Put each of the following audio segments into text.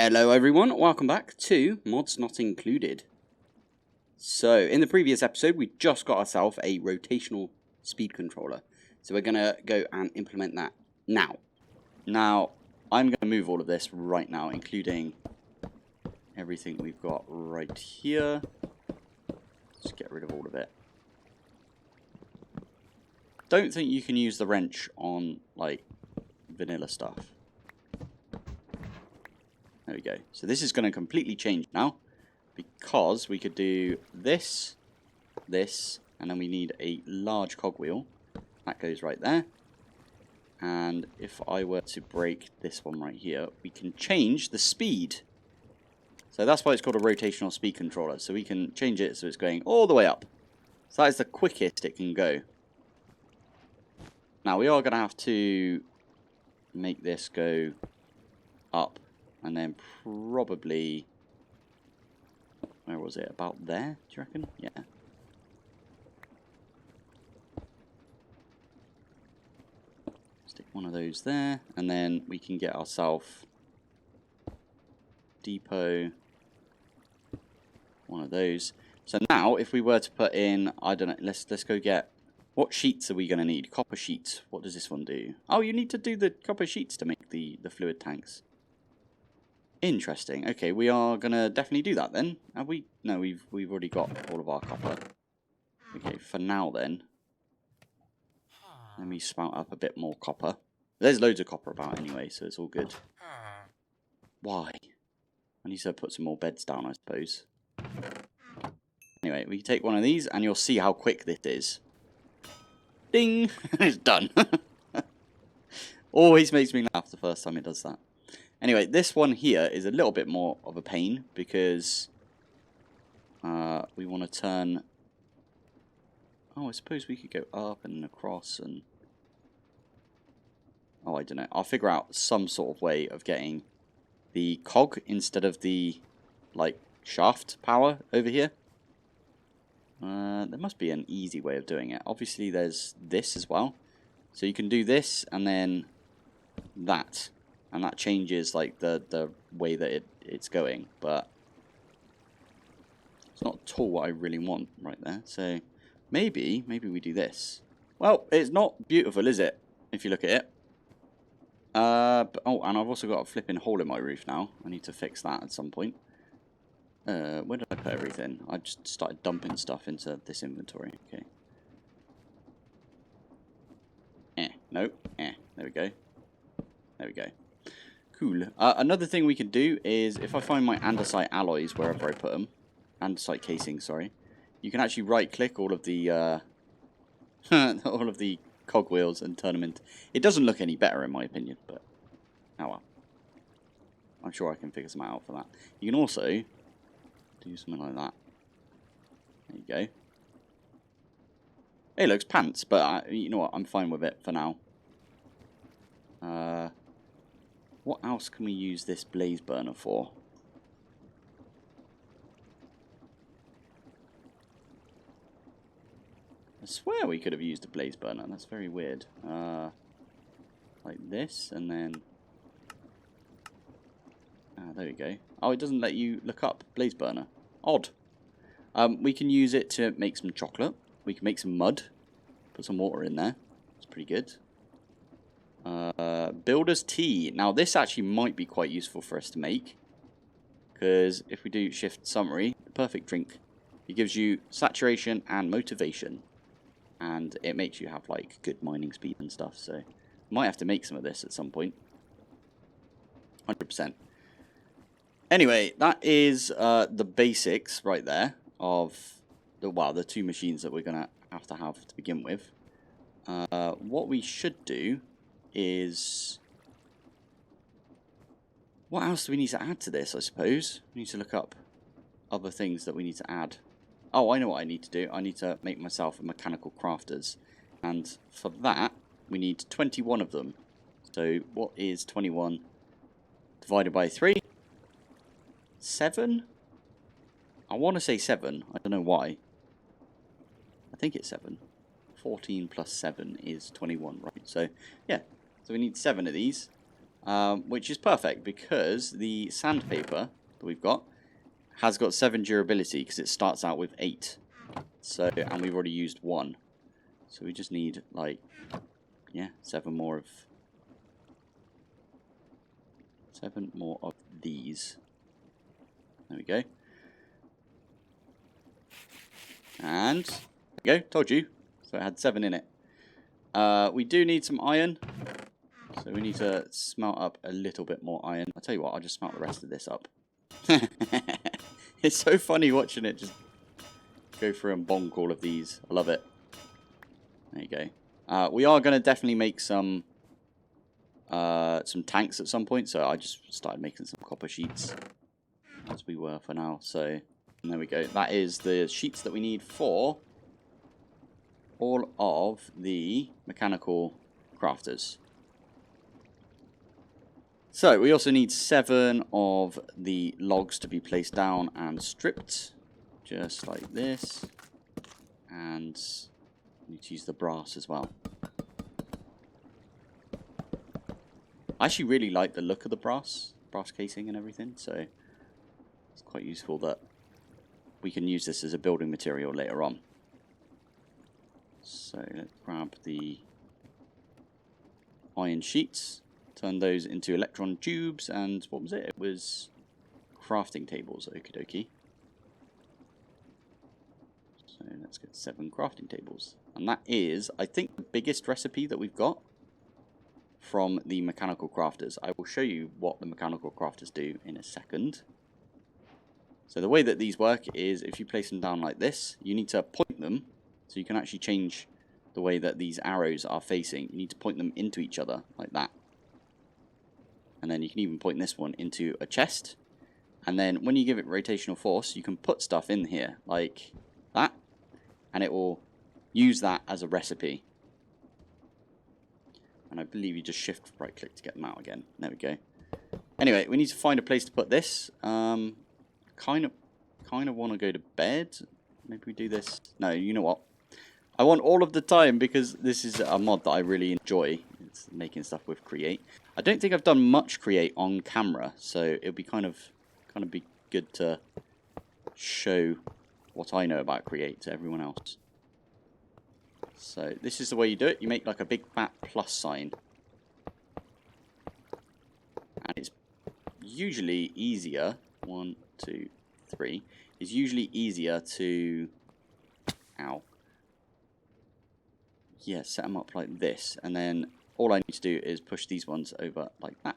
Hello everyone, welcome back to Mods Not Included. So, in the previous episode, we just got ourselves a rotational speed controller. So we're going to go and implement that now. Now, I'm going to move all of this right now, including everything we've got right here. Just get rid of all of it. Don't think you can use the wrench on, like, vanilla stuff. There we go. So this is going to completely change now, because we could do this, this, and then we need a large cogwheel. That goes right there. And if I were to break this one right here, we can change the speed. So that's why it's called a rotational speed controller. So we can change it so it's going all the way up. So that is the quickest it can go. Now we are going to have to make this go up. And then probably, where was it? About there, do you reckon? Yeah. Stick one of those there, and then we can get ourselves depot, one of those. So now, if we were to put in, I don't know, let's go get, what sheets are we going to need? Copper sheets. What does this one do? Oh, you need to do the copper sheets to make the fluid tanks. Interesting. Okay, we are gonna definitely do that then. Have we? No, we've already got all of our copper. Okay, for now then. Let me spout up a bit more copper. There's loads of copper about anyway, so it's all good. Why? I need to put some more beds down, I suppose. Anyway, we take one of these and you'll see how quick this is. Ding! It's done. Always makes me laugh the first time it does that. Anyway, this one here is a little bit more of a pain because we want to turn... Oh, I suppose we could go up and across and... Oh, I don't know. I'll figure out some sort of way of getting the cog instead of the, like, shaft power over here. There must be an easy way of doing it. Obviously, there's this as well. So you can do this and then that. And that changes like the way that it's going, but it's not at all what I really want right there. So maybe we do this. Well, it's not beautiful, is it? If you look at it. But, oh, and I've also got a flipping hole in my roof now. I need to fix that at some point. Where did I put everything? I just started dumping stuff into this inventory. Okay. Nope. There we go. There we go. Cool. Another thing we can do is, if I find my andesite alloys wherever I put them, andesite casing, sorry, you can actually right-click all of the all of the cogwheels and turn them into. It doesn't look any better in my opinion, but oh well. I'm sure I can figure some out for that. You can also do something like that. There you go. It looks pants, but you know what? I'm fine with it for now. What else can we use this blaze burner for? I swear we could have used a blaze burner. That's very weird. Like this, and then... there we go. Oh, it doesn't let you look up blaze burner. Odd. We can use it to make some chocolate. We can make some mud. Put some water in there. It's pretty good. Builder's tea. Now this actually might be quite useful for us to make, because if we do shift summary, the perfect drink, it gives you saturation and motivation, and it makes you have like good mining speed and stuff. So might have to make some of this at some point. 100%. Anyway, that is the basics right there of the two machines that we're gonna have to begin with. What we should do is... What else do we need to add to this, I suppose? We need to look up other things that we need to add. Oh, I know what I need to do. I need to make myself a mechanical crafters. And for that, we need 21 of them. So what is 21 divided by 3? 7? I want to say 7. I don't know why. I think it's 7. 14 plus 7 is 21, right? So, yeah. So we need 7 of these. which is perfect because the sandpaper that we've got has got 7 durability because it starts out with 8. So, and we've already used 1. So we just need, like, yeah, 7 more of these. There we go. And there we go, told you. So it had 7 in it. We do need some iron. So we need to smelt up a little bit more iron. I'll tell you what, I'll just smelt the rest of this up. It's so funny watching it just go through and bonk all of these. I love it. There you go. We are going to definitely make some tanks at some point. So I just started making some copper sheets as we were for now. So and there we go. That is the sheets that we need for all of the mechanical crafters. So we also need 7 of the logs to be placed down and stripped, just like this. And we need to use the brass as well. I actually really like the look of the brass casing and everything, so it's quite useful that we can use this as a building material later on. So let's grab the iron sheets. Turn those into electron tubes, and what was it? It was crafting tables. Okie dokie. So let's get 7 crafting tables. And that is, I think, the biggest recipe that we've got from the mechanical crafters. I will show you what the mechanical crafters do in a second. So the way that these work is if you place them down like this, you need to point them, so you can actually change the way that these arrows are facing. You need to point them into each other like that. And then you can even point this one into a chest. And then when you give it rotational force, you can put stuff in here like that. And it will use that as a recipe. And I believe you just shift right click to get them out again. There we go. Anyway, we need to find a place to put this. Kind of want to go to bed. Maybe we do this. No, you know what? I want all of the time because this is a mod that I really enjoy. It's making stuff with Create. I don't think I've done much Create on camera, so it'll be kind of be good to show what I know about Create to everyone else. So this is the way you do it. You make like a big fat plus sign. And it's usually easier. 1, 2, 3. It's usually easier to... Ow. Yeah, set them up like this. And then all I need to do is push these ones over like that.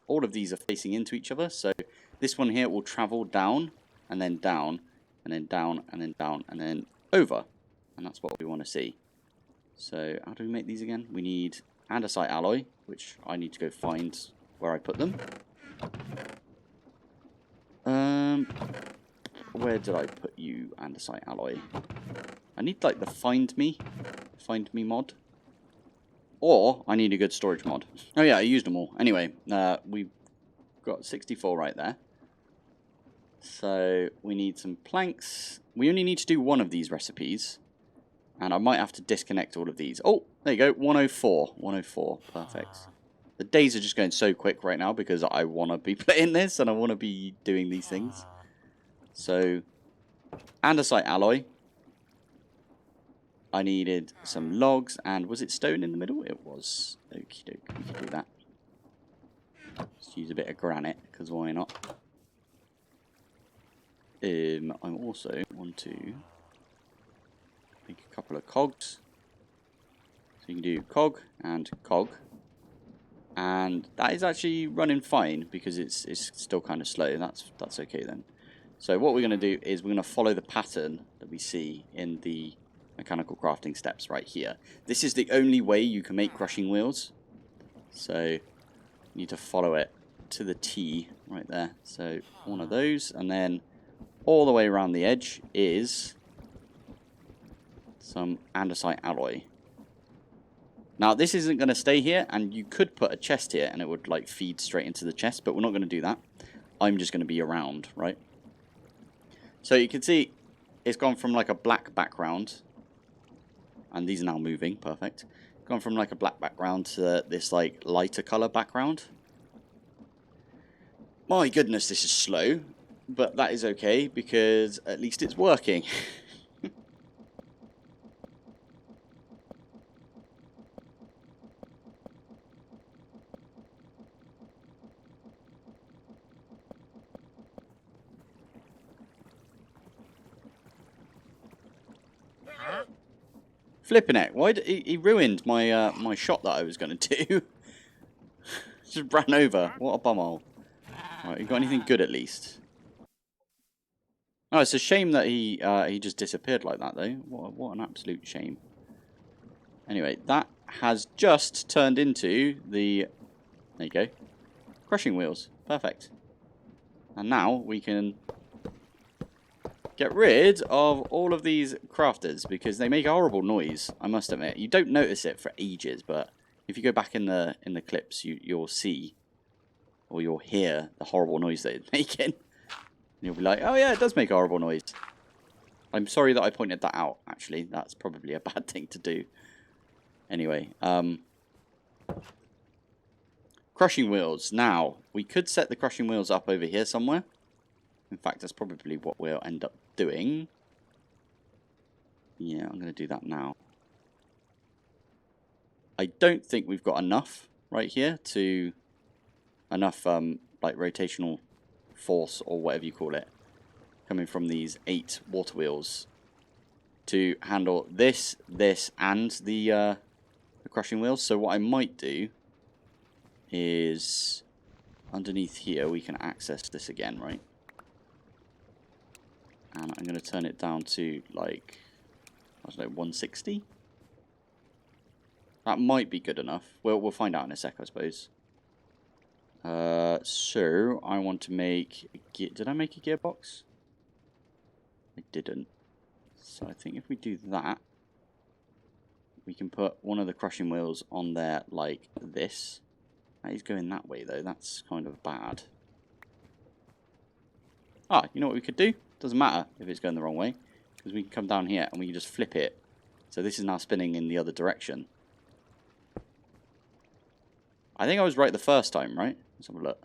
All of these are facing into each other. So this one here will travel down, and then down, and then down, and then down, and then over. And that's what we want to see. So how do we make these again? We need andesite alloy, which I need to go find where I put them. Where did I put you, andesite alloy? I need like the find me mod. Or I need a good storage mod. Oh yeah, I used them all. Anyway, we've got 64 right there. So we need some planks. We only need to do one of these recipes. And I might have to disconnect all of these. Oh, there you go, 104. 104, perfect. The days are just going so quick right now because I want to be playing this and I want to be doing these things. So, andesite alloy. I needed some logs, and was it stone in the middle? It was. Okie doke, we can do that. Let's use a bit of granite, because why not? I'm also want to make a couple of cogs. So you can do cog and cog. And that is actually running fine because it's still kind of slow. That's okay then. So what we're going to do is we're going to follow the pattern that we see in the mechanical crafting steps right here. This is the only way you can make crushing wheels. So you need to follow it to the T right there. So one of those, and then all the way around the edge is some andesite alloy. Now this isn't going to stay here, and you could put a chest here and it would like feed straight into the chest, but we're not going to do that. I'm just going to be around, right? So you can see it's gone from like a black background, and these are now moving, perfect. Gone from like a black background to this like lighter color background. My goodness, this is slow. But that is okay, because at least it's working. Flipping it. Why did he ruined my my shot that I was going to do? Just ran over. What a bumhole. Right, you got anything good at least? Oh, it's a shame that he just disappeared like that, though. What an absolute shame. Anyway, that has just turned into the... There you go. Crushing wheels. Perfect. And now we can get rid of all of these crafters, because they make a horrible noise, I must admit. You don't notice it for ages, but if you go back in the clips, you'll see, or you'll hear the horrible noise that it's making. And you'll be like, oh yeah, it does make a horrible noise. I'm sorry that I pointed that out, actually. That's probably a bad thing to do. Anyway, crushing wheels. Now, we could set the crushing wheels up over here somewhere. In fact, that's probably what we'll end up doing. Yeah, I'm going to do that now. I don't think we've got enough right here to... Enough, like, rotational force, or whatever you call it, coming from these 8 water wheels to handle this, and the crushing wheels. So what I might do is underneath here we can access this again, right? And I'm going to turn it down to, like, I don't know, 160? That might be good enough. We'll find out in a sec, I suppose. So I want to make a did I make a gearbox? I didn't. So I think if we do that, we can put one of the crushing wheels on there like this. That is going that way though. That's kind of bad. Ah, you know what we could do? Doesn't matter if it's going the wrong way, because we can come down here and we can just flip it. So this is now spinning in the other direction. I think I was right the first time, right? Let's have a look.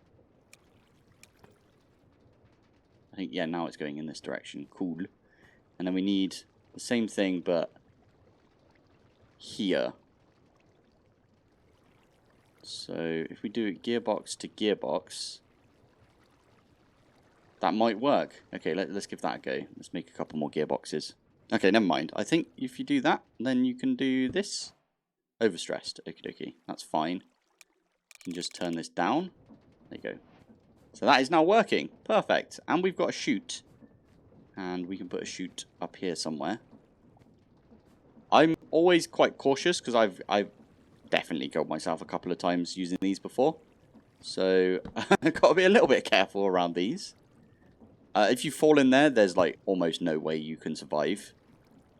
I think, yeah, now it's going in this direction. Cool. And then we need the same thing, but here. So if we do it gearbox to gearbox, that might work. Okay, let's give that a go. Let's make a couple more gearboxes. Okay, never mind. I think if you do that, then you can do this. Overstressed. Okie dokie. That's fine. You can just turn this down. There you go. So that is now working. Perfect. And we've got a chute. And we can put a chute up here somewhere. I'm always quite cautious because I've definitely killed myself a couple of times using these before. So I've got to be a little bit careful around these. If you fall in there, there's like almost no way you can survive.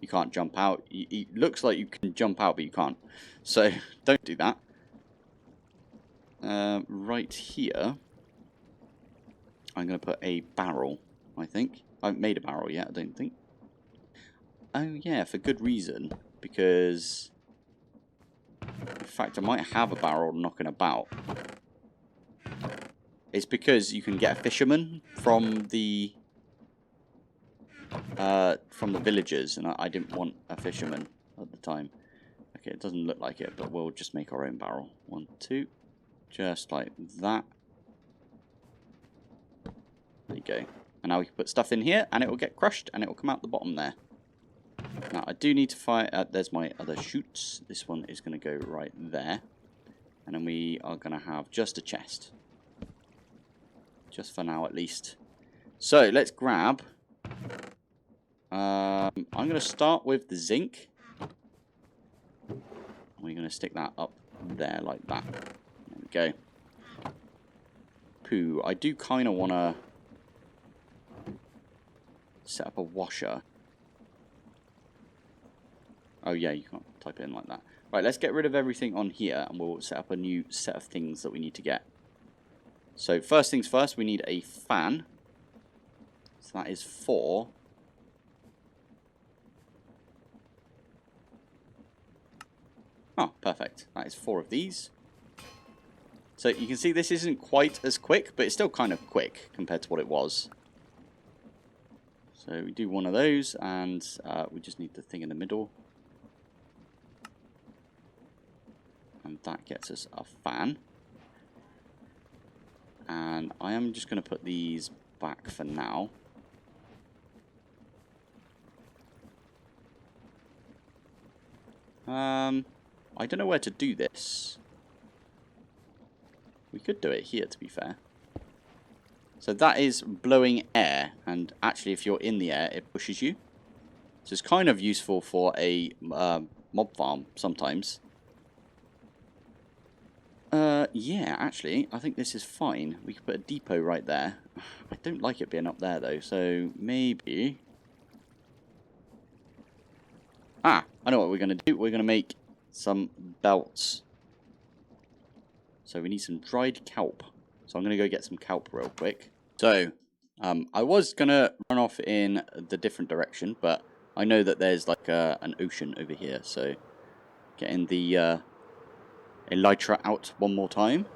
You can't jump out. It looks like you can jump out, but you can't. So don't do that. Right here, I'm going to put a barrel, I think. I haven't made a barrel yet, I don't think. Oh yeah, for good reason. Because, in fact, I might have a barrel knocking about. It's because you can get a fisherman from the villagers, and I didn't want a fisherman at the time. Okay, it doesn't look like it, but we'll just make our own barrel. 1, 2, just like that. There you go. And now we can put stuff in here, and it will get crushed, and it will come out the bottom there. Now, I do need to fire... there's my other chutes. This one is going to go right there. And then we are going to have just a chest. Just for now, at least. So, let's grab... I'm going to start with the zinc. We're going to stick that up there like that. There we go. Poo. I do kind of want to set up a washer. Oh yeah, you can't type it in like that. Right, let's get rid of everything on here, and we'll set up a new set of things that we need to get. So first things first, we need a fan. So that is 4. Oh, perfect. That is 4 of these. So you can see this isn't quite as quick, but it's still kind of quick compared to what it was. So we do one of those, and we just need the thing in the middle. And that gets us a fan. And I am just going to put these back for now. I don't know where to do this. We could do it here, to be fair. So that is blowing air, and actually if you're in the air, it pushes you. So it's kind of useful for a mob farm sometimes. Yeah, actually, I think this is fine. We could put a depot right there. I don't like it being up there, though, so maybe... Ah, I know what we're going to do. We're going to make some belts. So we need some dried kelp. So I'm going to go get some kelp real quick. So, I was going to run off in the different direction, but I know that there's like an ocean over here. So, getting the elytra out one more time.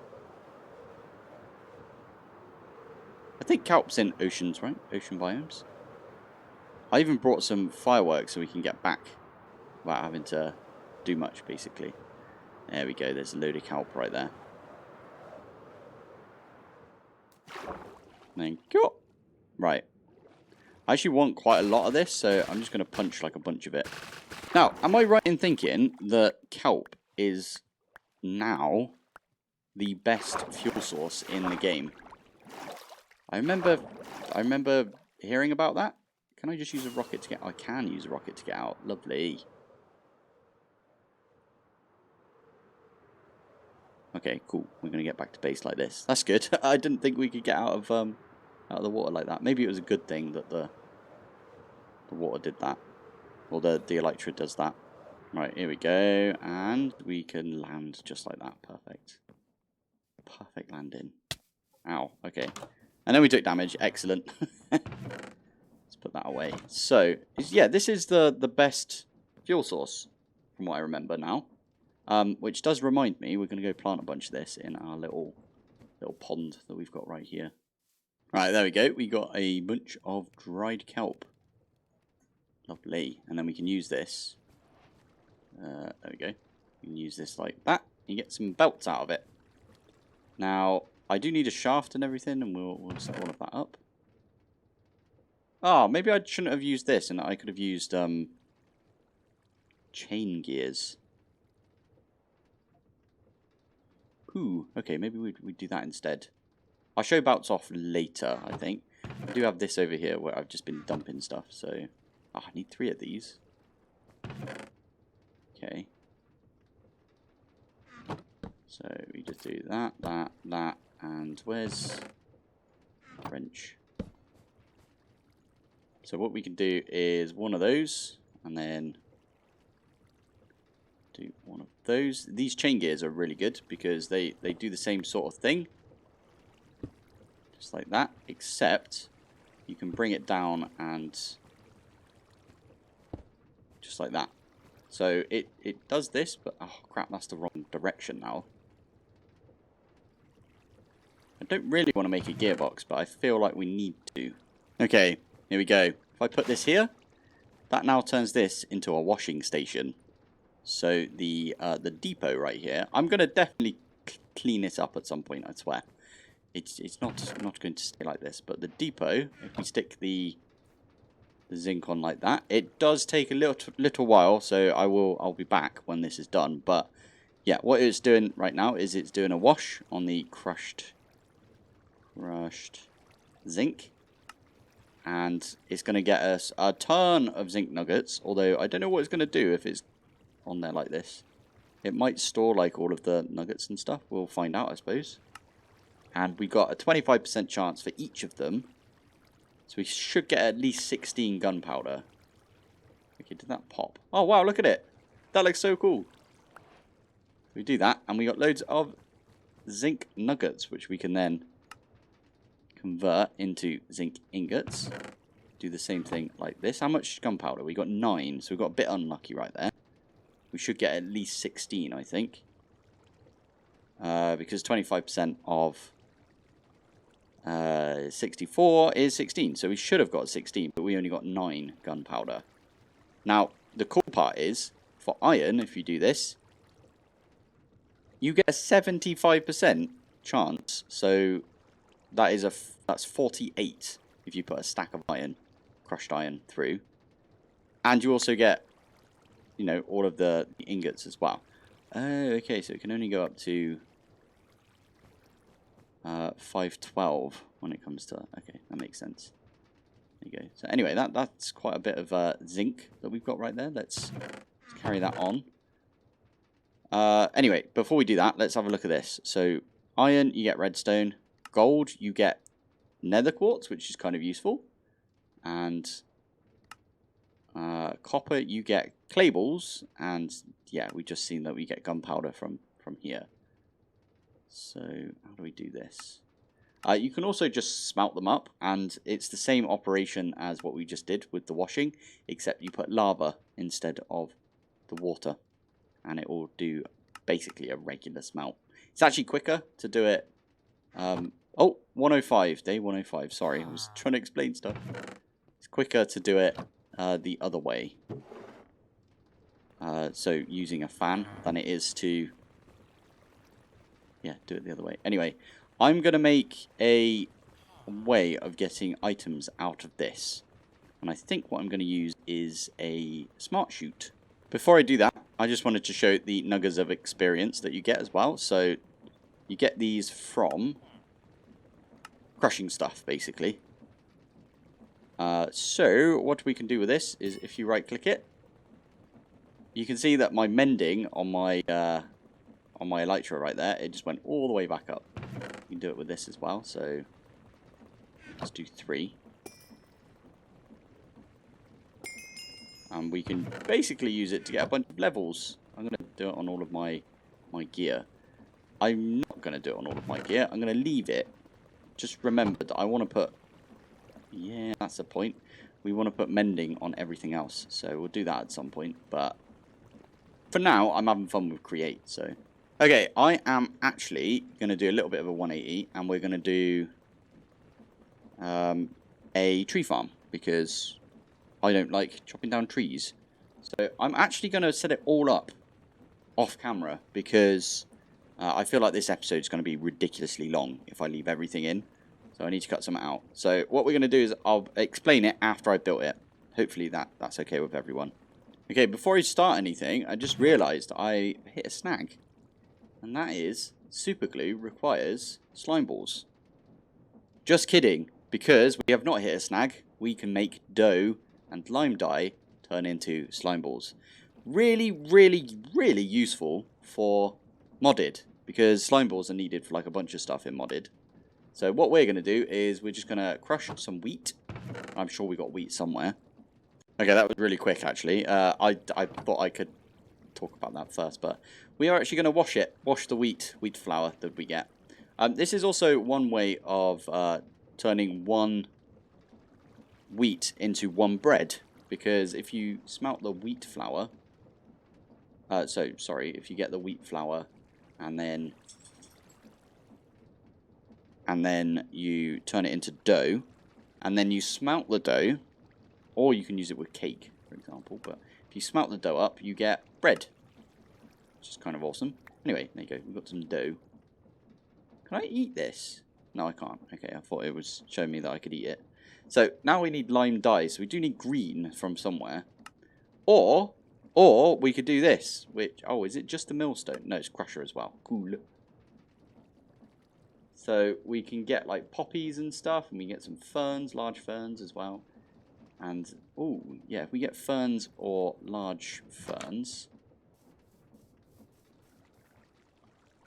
I think kelp's in oceans, right? Ocean biomes. I even brought some fireworks so we can get back without having to do much, basically. There we go. There's a load of kelp right there. Thank you. Right. I actually want quite a lot of this, so I'm just going to punch like a bunch of it. Now, am I right in thinking that kelp is now the best fuel source in the game? I remember hearing about that. Can I just use a rocket to get... I can use a rocket to get out. Lovely. Okay, cool. We're going to get back to base like this. That's good. I didn't think we could get out of the water like that. Maybe it was a good thing that the water did that. Or the elytra does that. Right, here we go. And we can land just like that. Perfect. Perfect landing. Ow, okay. And then we took damage. Excellent. Let's put that away. So, yeah, this is the best fuel source, from what I remember now. Which does remind me, we're going to go plant a bunch of this in our little pond that we've got right here. Right, there we go. We got a bunch of dried kelp. Lovely. And then we can use this. There we go. You can use this like that. You get some belts out of it. Now, I do need a shaft and everything, and we'll set all of that up. Oh, maybe I shouldn't have used this, and I could have used chain gears. Ooh, okay, maybe we'd do that instead. I'll show belts off later, I think. I do have this over here where I've just been dumping stuff, so... Oh, I need 3 of these. Okay. So we just do that, that, and where's wrench? So what we can do is one of those, and then do one of those. These chain gears are really good because they do the same sort of thing. Just like that, except you can bring it down and just like that. So it does this, but oh crap, that's the wrong direction now. I don't really want to make a gearbox, but I feel like we need to. Okay, here we go. If I put this here, that now turns this into a washing station. So the depot right here, I'm going to definitely clean it up at some point, I swear. It's not going to stay like this, but the depot, if we stick the zinc on like that, it does take a little while, so I'll be back when this is done. But yeah, what it's doing right now is it's doing a wash on the crushed zinc, and it's going to get us a ton of zinc nuggets, although I don't know what it's going to do if it's on there like this. It might store like all of the nuggets and stuff. We'll find out, I suppose. And we got a 25% chance for each of them, so we should get at least 16 gunpowder. Okay, did that pop? Oh wow, look at it. That looks so cool. We do that, and we got loads of zinc nuggets, which we can then convert into zinc ingots. Do the same thing like this. How much gunpowder? We got 9, so we got a bit unlucky right there. We should get at least 16, I think. because 25% of 64 is 16. So we should have got 16, but we only got 9 gunpowder. Now, the cool part is, for iron, if you do this, you get a 75% chance. So that is that's 48 if you put a stack of iron, crushed iron, through. And you also get, you know, all of the ingots as well. Okay, so it can only go up to 512 when it comes to... Okay, that makes sense. There you go. So anyway, that's quite a bit of zinc that we've got right there. Let's carry that on. Anyway, before we do that, let's have a look at this. So iron, you get redstone. Gold, you get nether quartz, which is kind of useful. And copper, you get clay balls. And yeah, we just seen that we get gunpowder from here. So how do we do this? You can also just smelt them up, and it's the same operation as what we just did with the washing, except you put lava instead of the water, and it will do basically a regular smelt. It's actually quicker to do it. Oh, 105, day 105. Sorry, I was trying to explain stuff. It's quicker to do it the other way. So using a fan than it is to, yeah, do it the other way. Anyway, I'm going to make a way of getting items out of this. And I think what I'm going to use is a smart chute. Before I do that, I just wanted to show the nuggets of experience that you get as well. So you get these from crushing stuff, basically. So what we can do with this is if you right click it, you can see that my mending on my elytra right there, it just went all the way back up. You can do it with this as well. So let's do 3. And we can basically use it to get a bunch of levels. I'm going to do it on all of my gear. I'm not going to do it on all of my gear. I'm going to leave it. Just remember that I want to put... Yeah, that's the point. We want to put mending on everything else. So we'll do that at some point. But for now, I'm having fun with create. So okay, I am actually going to do a little bit of a 180. And we're going to do a tree farm. Because I don't like chopping down trees. So I'm actually going to set it all up off camera. Because I feel like this episode is going to be ridiculously long if I leave everything in. So I need to cut some out. So what we're going to do is I'll explain it after I've built it. Hopefully that's okay with everyone. Okay, before I start anything, I just realised I hit a snag. And that is, super glue requires slime balls. Just kidding, because we have not hit a snag. We can make dough and lime dye turn into slime balls. Really, really, really useful for modded. Because slime balls are needed for like a bunch of stuff in modded. So what we're going to do is we're just going to crush some wheat. I'm sure we got wheat somewhere. Okay, that was really quick actually. I thought I could talk about that first, but we are actually going to wash it. Wash the wheat flour that we get. This is also one way of turning one wheat into one bread. Because if you smelt the wheat flour... if you get the wheat flour and then you turn it into dough, and then you smelt the dough, or you can use it with cake, for example, but if you smelt the dough up, you get bread, which is kind of awesome. Anyway, there you go, we've got some dough. Can I eat this? No, I can't. Okay, I thought it was showing me that I could eat it. So, now we need lime dye, so we do need green from somewhere. Or we could do this, which, oh, is it just the millstone? No, it's crusher as well. Cool. So we can get like poppies and stuff, and we get some ferns, large ferns as well. And, oh, yeah, if we get ferns or large ferns.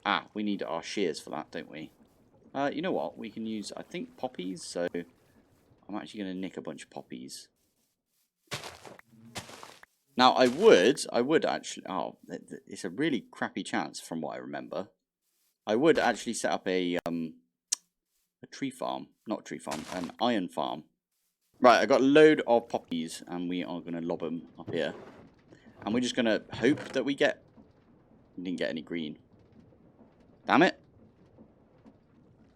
Ah, we need our shears for that, don't we? You know what? We can use, I think, poppies. So I'm actually going to nick a bunch of poppies. Now, I would actually, oh, it's a really crappy chance from what I remember. I would actually set up a tree farm, not tree farm, an iron farm. Right, I got a load of poppies, and we are going to lob them up here. And we're just going to hope that we get... We didn't get any green. Damn it.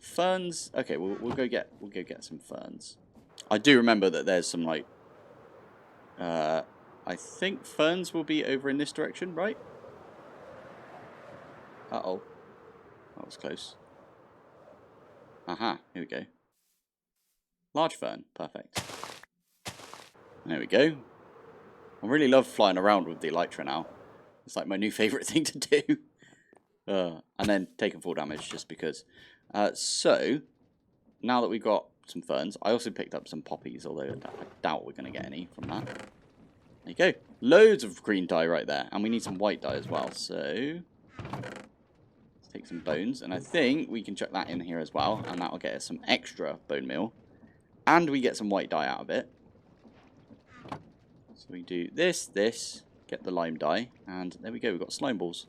Ferns. Okay, we'll go get some ferns. I do remember that there's some like I think ferns will be over in this direction, right? Uh-oh. That was close. Aha, here we go. Large fern, perfect. There we go. I really love flying around with the elytra now. It's like my new favourite thing to do. And then taking full damage just because. So, now that we've got some ferns, I also picked up some poppies, although I doubt we're going to get any from that. There you go. Loads of green dye right there. And we need some white dye as well. So, let's take some bones. And I think we can chuck that in here as well. And that will get us some extra bone meal. And we get some white dye out of it. So we do this, get the lime dye. And there we go. We've got slime balls.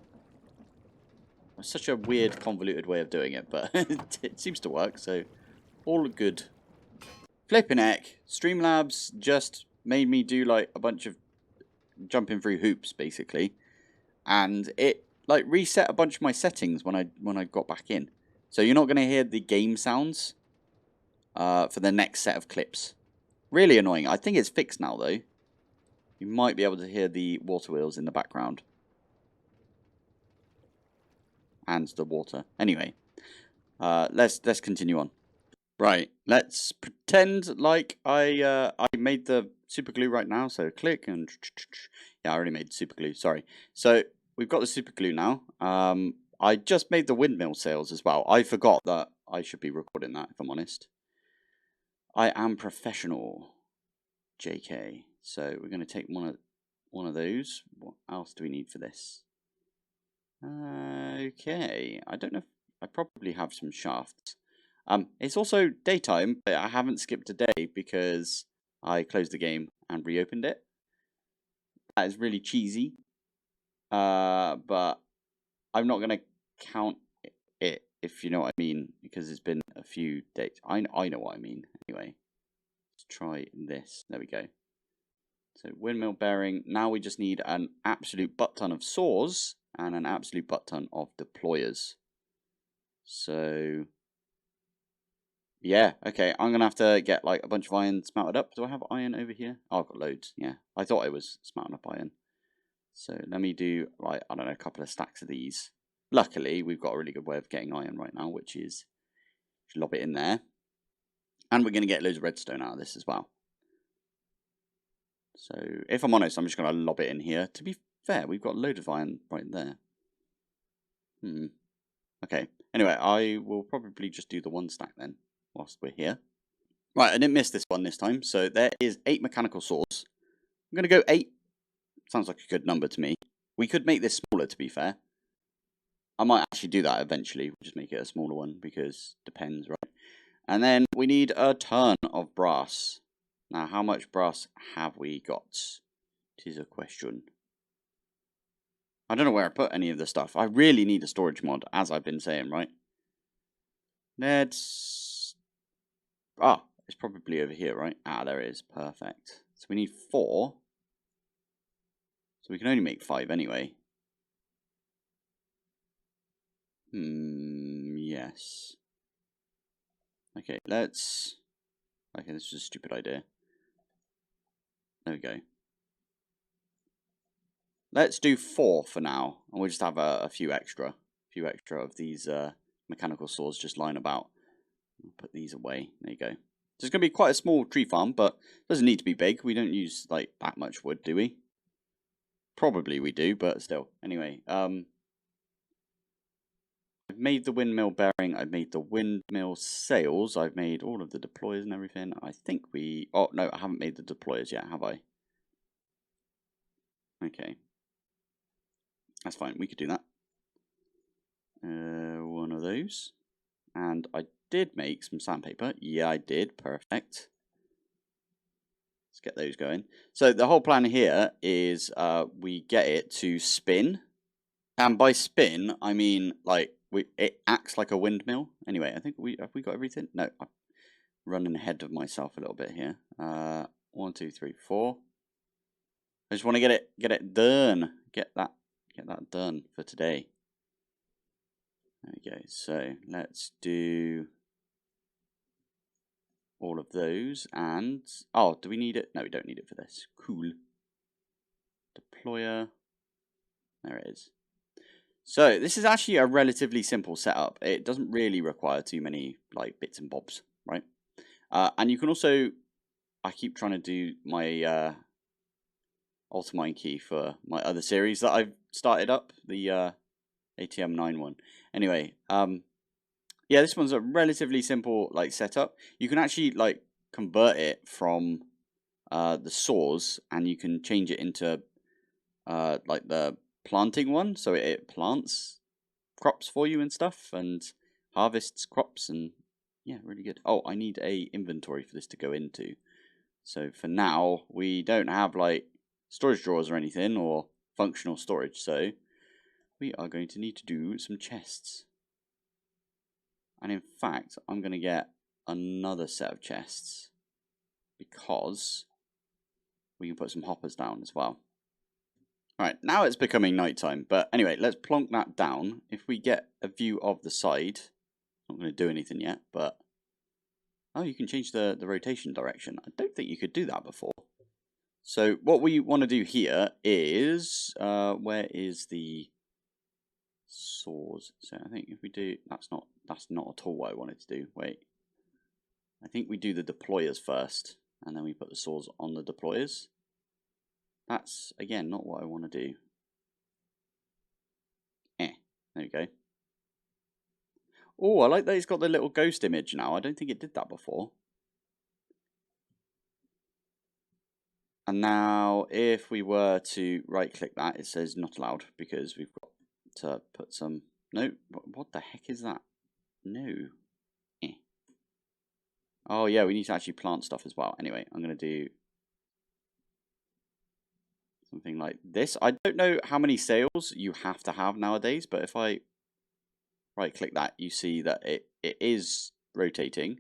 It's such a weird, convoluted way of doing it. But it seems to work. So, all good. Flippin' heck. Streamlabs just made me do like a bunch of jumping through hoops, basically, and it like reset a bunch of my settings when I got back in. So you're not going to hear the game sounds for the next set of clips. Really annoying. I think it's fixed now though. You might be able to hear the water wheels in the background and the water. Anyway, let's continue on. Right, let's pretend like I made the super glue right now. So click and yeah, I already made super glue. Sorry. So we've got the super glue now. I just made the windmill sails as well. I forgot that I should be recording that. If I'm honest, I am professional. JK. So we're going to take one of those. What else do we need for this? Okay. I don't know. I probably have some shafts. It's also daytime, but I haven't skipped a day because I closed the game and reopened it. That is really cheesy. But I'm not going to count it, if you know what I mean, because it's been a few days. I know what I mean. Anyway, let's try this. There we go. So windmill bearing. Now we just need an absolute butt ton of saws and an absolute butt ton of deployers. So yeah, okay, I'm going to have to get like a bunch of iron smelted up. Do I have iron over here? Oh, I've got loads, yeah. I thought I was smelting up iron. So let me do, like, I don't know, a couple of stacks of these. Luckily, we've got a really good way of getting iron right now, which is lob it in there. And we're going to get loads of redstone out of this as well. So if I'm honest, I'm just going to lob it in here. To be fair, we've got a load of iron right there. Okay, anyway, I will probably just do the one stack then, whilst we're here. Right, I didn't miss this one this time. So there is 8 mechanical saws. I'm going to go 8. Sounds like a good number to me. We could make this smaller, to be fair. I might actually do that eventually. We'll just make it a smaller one because depends, right? And then we need a ton of brass. Now, how much brass have we got? Tis a question. I don't know where I put any of the stuff. I really need a storage mod, as I've been saying, right? Let's... Ah, it's probably over here, right? Ah, there it is. Perfect. So we need 4. So we can only make 5 anyway. Yes. Okay, let's... Okay, this is a stupid idea. There we go. Let's do 4 for now, and we'll just have a few extra of these mechanical saws just lying about. Put these away. There you go. There's going to be quite a small tree farm, but it doesn't need to be big. We don't use like that much wood, do we? Probably we do, but still. Anyway, I've made the windmill bearing. I've made the windmill sails. I've made all of the deployers and everything. I think we... Oh, no, I haven't made the deployers yet, have I? Okay. That's fine. We could do that. One of those. And I did make some sandpaper. Yeah, I did. Perfect. Let's get those going. So the whole plan here is we get it to spin. And by spin, I mean like it acts like a windmill. Anyway, I think have we got everything? No, I'm running ahead of myself a little bit here. 1, 2, 3, 4. I just want to get it done. Get that done for today. There we go. So let's do all of those. And oh, do we need it? No, we don't need it for this. Cool. Deployer. There it is. So this is actually a relatively simple setup. It doesn't really require too many like bits and bobs, right? And you can also, I keep trying to do my Ultimine key for my other series that I've started up, the ATM9 one. Anyway, yeah, this one's a relatively simple like setup. You can actually like convert it from the saws, and you can change it into like the planting one, so it plants crops for you and stuff, and harvests crops, and yeah, really good. Oh, I need a inventory for this to go into. So for now, we don't have like storage drawers or anything, or functional storage, so we are going to need to do some chests. And in fact, I'm going to get another set of chests, because we can put some hoppers down as well. Alright, now it's becoming nighttime, but anyway, let's plonk that down. If we get a view of the side, not going to do anything yet, but oh, you can change the rotation direction. I don't think you could do that before. So what we want to do here is, where is the saws? So I think if we do, that's not at all what I wanted to do. Wait, I think we do the deployers first, and then we put the saws on the deployers. That's, again, not what I want to do. There we go. Oh, I like that it's got the little ghost image now. I don't think it did that before. And now, if we were to right-click that, it says not allowed, because we've got to put some... No, what the heck is that? No. Oh, yeah, we need to actually plant stuff as well. Anyway, I'm going to do something like this. I don't know how many sails you have to have nowadays, but if I right-click that, you see that it is rotating,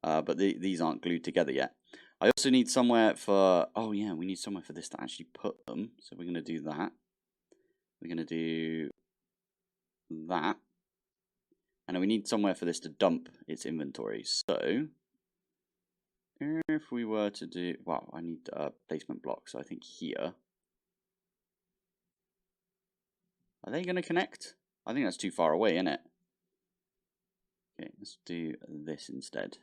but these aren't glued together yet. I also need somewhere for, oh yeah, we need somewhere for this to actually put them. So we're going to do that. We're going to do that. And then we need somewhere for this to dump its inventory. So if we were to do, well, I need a placement block. So I think here. Are they going to connect? I think that's too far away, isn't it? Okay, let's do this instead.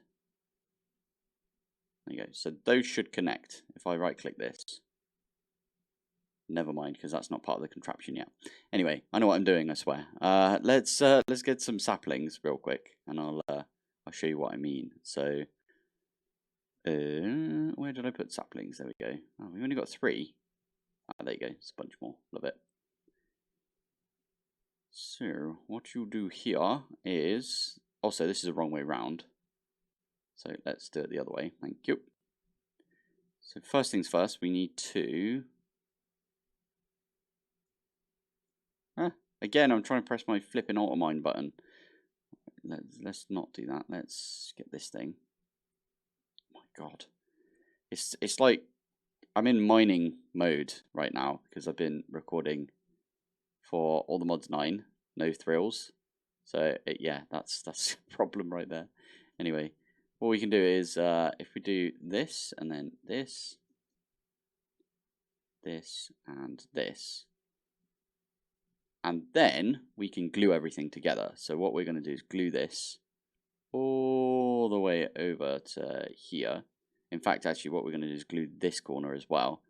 There you go. So those should connect if I right click this. Never mind, because that's not part of the contraption yet. Anyway, I know what I'm doing, I swear. Let's get some saplings real quick, and I'll show you what I mean. So where did I put saplings? There we go. Oh, we only got 3. Ah, there you go. It's a bunch more. Love it. So what you do here is, also this is the wrong way round. So let's do it the other way. Thank you. So first things first, we need to... Again, I'm trying to press my flipping Ultimine button. Let's not do that. Let's get this thing. Oh my god. It's like I'm in mining mode right now because I've been recording for All the Mods 9, no thrills. So yeah, that's a problem right there. Anyway, what we can do is if we do this and then this, and this, and then we can glue everything together. So what we're going to do is glue this all the way over to here. In fact, actually what we're going to do is glue this corner as well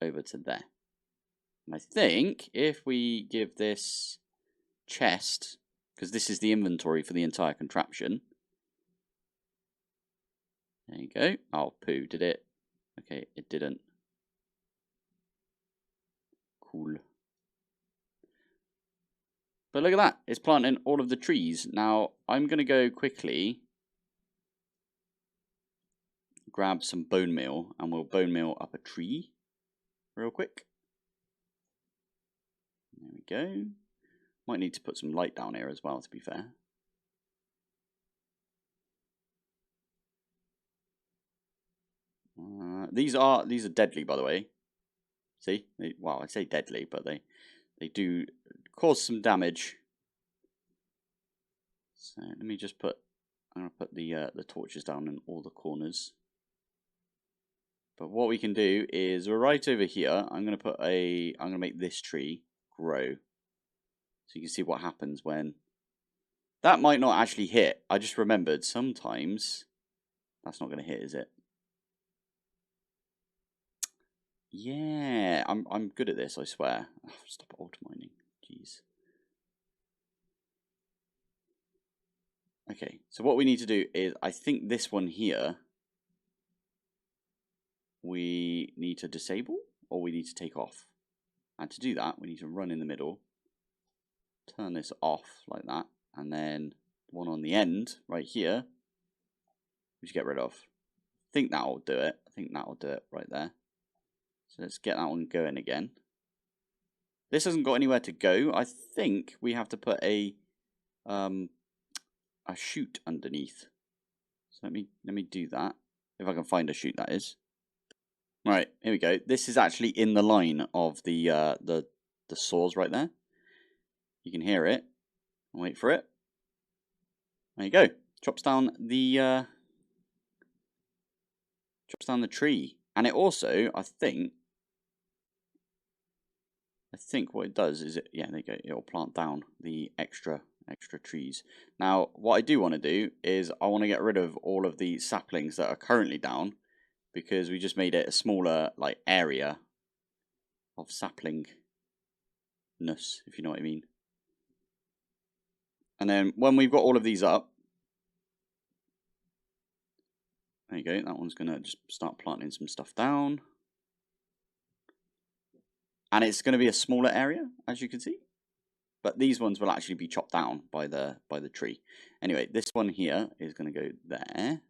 over to there. And I think if we give this chest, because this is the inventory for the entire contraption. There you go. Oh, poo, did it? Okay, it didn't. Cool. But look at that, it's planting all of the trees. Now, I'm going to go quickly grab some bone meal, and we'll bone meal up a tree real quick. There we go. Might need to put some light down here as well, to be fair. These are deadly, by the way. See? Well, I say deadly, but they do cause some damage. So let me just put, I'm going to put the torches down in all the corners. But what we can do is right over here, I'm going to make this tree grow. So you can see what happens when, that might not actually hit. I just remembered sometimes that's not going to hit, is it? Yeah, I'm good at this, I swear. Oh, stop auto mining. Jeez. Okay, so what we need to do is, I think this one here, we need to disable, or we need to take off. And to do that, we need to run in the middle, turn this off like that, and then the one on the end, right here, we should get rid of. I think that'll do it. I think that'll do it right there. So let's get that one going again. This hasn't got anywhere to go. I think we have to put a chute underneath. So let me do that. If I can find a chute, that is. Right, here we go. This is actually in the line of the saws right there. You can hear it. I'll wait for it. There you go. Chops down the tree, and it also, I think what it does is yeah, there you go. It'll plant down the extra trees. Now, what I do want to do is I want to get rid of all of the saplings that are currently down, because we just made it a smaller like area of saplingness, if you know what I mean. And then when we've got all of these up, there you go, that one's going to just start planting some stuff down. And it's going to be a smaller area, as you can see. But these ones will actually be chopped down by the tree. Anyway, this one here is going to go there.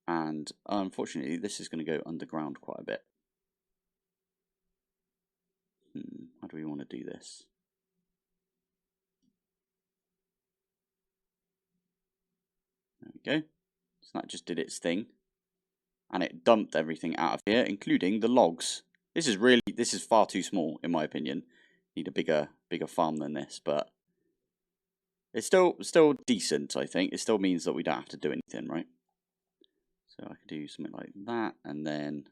And unfortunately, this is going to go underground quite a bit. How do we want to do this? There we go. So that just did its thing. And it dumped everything out of here, including the logs. This is far too small, in my opinion. Need a bigger farm than this, but it's still decent, I think. It still means that we don't have to do anything, right? So I could do something like that, and then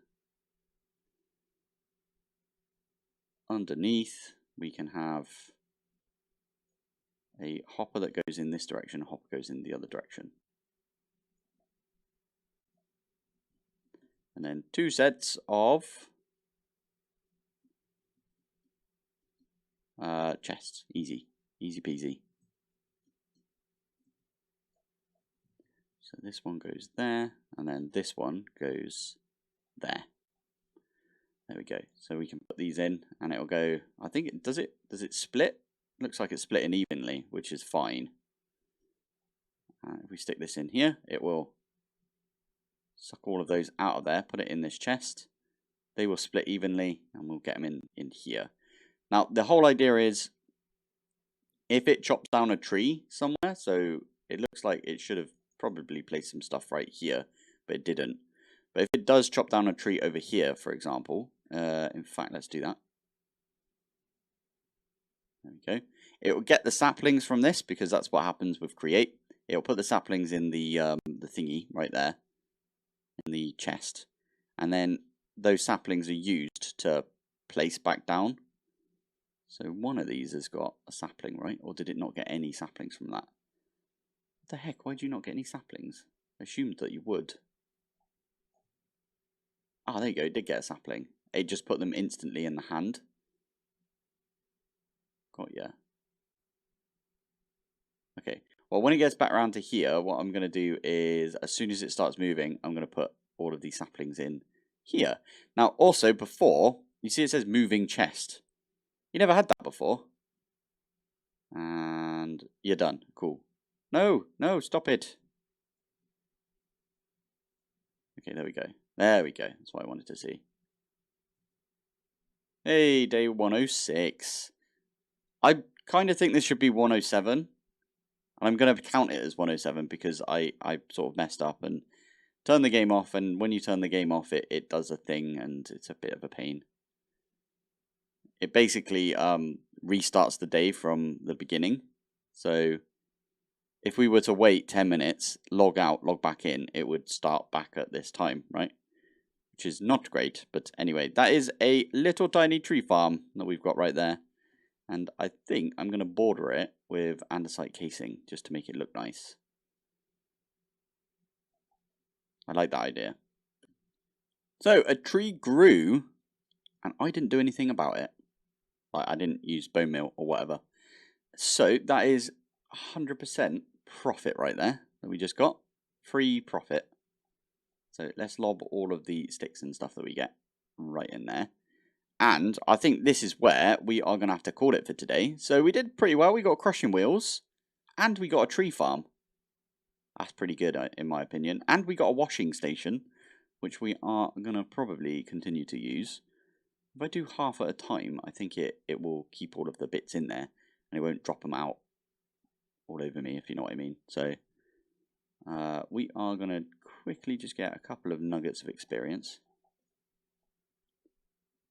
underneath we can have a hopper that goes in this direction, a hopper goes in the other direction. And then 2 sets of chests. Easy peasy. So this one goes there, and then this one goes there. There we go. So we can put these in, and it'll go. I think it does it split? Looks like it's splitting evenly, which is fine. If we stick this in here, it will suck all of those out of there, put it in this chest. They will split evenly, and we'll get them in here. Now, the whole idea is, if it chops down a tree somewhere, so it looks like it should have probably placed some stuff right here, but it didn't. But if it does chop down a tree over here, for example, in fact, let's do that. There we go. It will get the saplings from this, because that's what happens with create. It will put the saplings in the thingy right there, in the chest, and then those saplings are used to place back down. So one of these has got a sapling, right? Or did it not get any saplings from that? What the heck? Why do you not get any saplings? I assumed that you would. Ah, there you go. It did get a sapling. It just put them instantly in the hand. Got ya. Okay. Well, when it gets back around to here, what I'm going to do is, as soon as it starts moving, I'm going to put all of these saplings in here. Now, also, before, you see it says moving chest. You never had that before. And you're done. Cool. No, stop it. Okay, there we go. There we go. That's what I wanted to see. Hey, day 106. I kind of think this should be 107. And I'm going to count it as 107 because I sort of messed up and turned the game off. And when you turn the game off, it does a thing and it's a bit of a pain. It basically restarts the day from the beginning. So if we were to wait 10 minutes, log out, log back in, it would start back at this time, right? Which is not great. But anyway, that is a little tiny tree farm that we've got right there. And I think I'm going to border it with andesite casing just to make it look nice. I like that idea. So a tree grew and I didn't do anything about it. Like, I didn't use bone meal or whatever. So that is 100% profit right there that we just got. Free profit. So let's lob all of the sticks and stuff that we get right in there. And I think this is where we are going to have to call it for today. So we did pretty well. We got crushing wheels and we got a tree farm. That's pretty good in my opinion. And we got a washing station, which we are going to probably continue to use. If I do half at a time, I think it will keep all of the bits in there. And it won't drop them out all over me, if you know what I mean. So we are going to quickly just get a couple of nuggets of experience.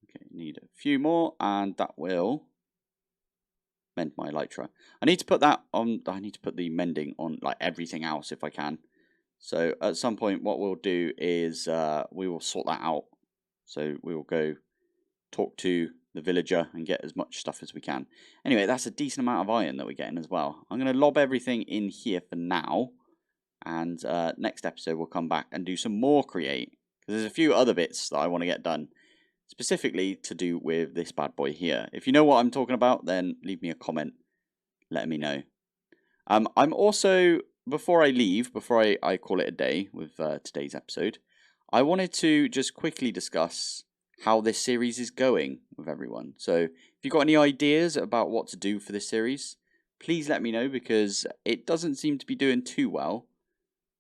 Okay, need a few more, and that will mend my elytra. I need to put that on. I need to put the mending on like everything else if I can. So at some point, what we'll do is we will sort that out. So we will go talk to the villager and get as much stuff as we can. Anyway, that's a decent amount of iron that we're getting as well. I'm going to lob everything in here for now. And next episode, we'll come back and do some more create. Because there's a few other bits that I want to get done. Specifically to do with this bad boy here. If you know what I'm talking about, then leave me a comment. Let me know. I'm also, before I leave, before I call it a day with today's episode, I wanted to just quickly discuss how this series is going with everyone. So if you've got any ideas about what to do for this series, please let me know, because it doesn't seem to be doing too well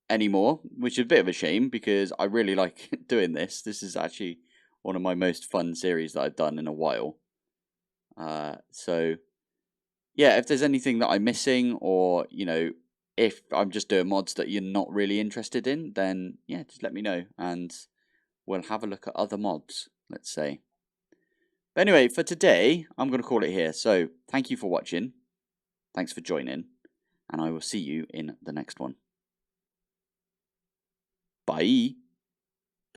anymore, which is a bit of a shame because I really like doing this. This is actually one of my most fun series that I've done in a while. So yeah, if there's anything that I'm missing, or you know, if I'm just doing mods that you're not really interested in, then yeah, just let me know and we'll have a look at other mods, let's say. But anyway, for today, I'm going to call it here. So thank you for watching. Thanks for joining, and I will see you in the next one. Bye.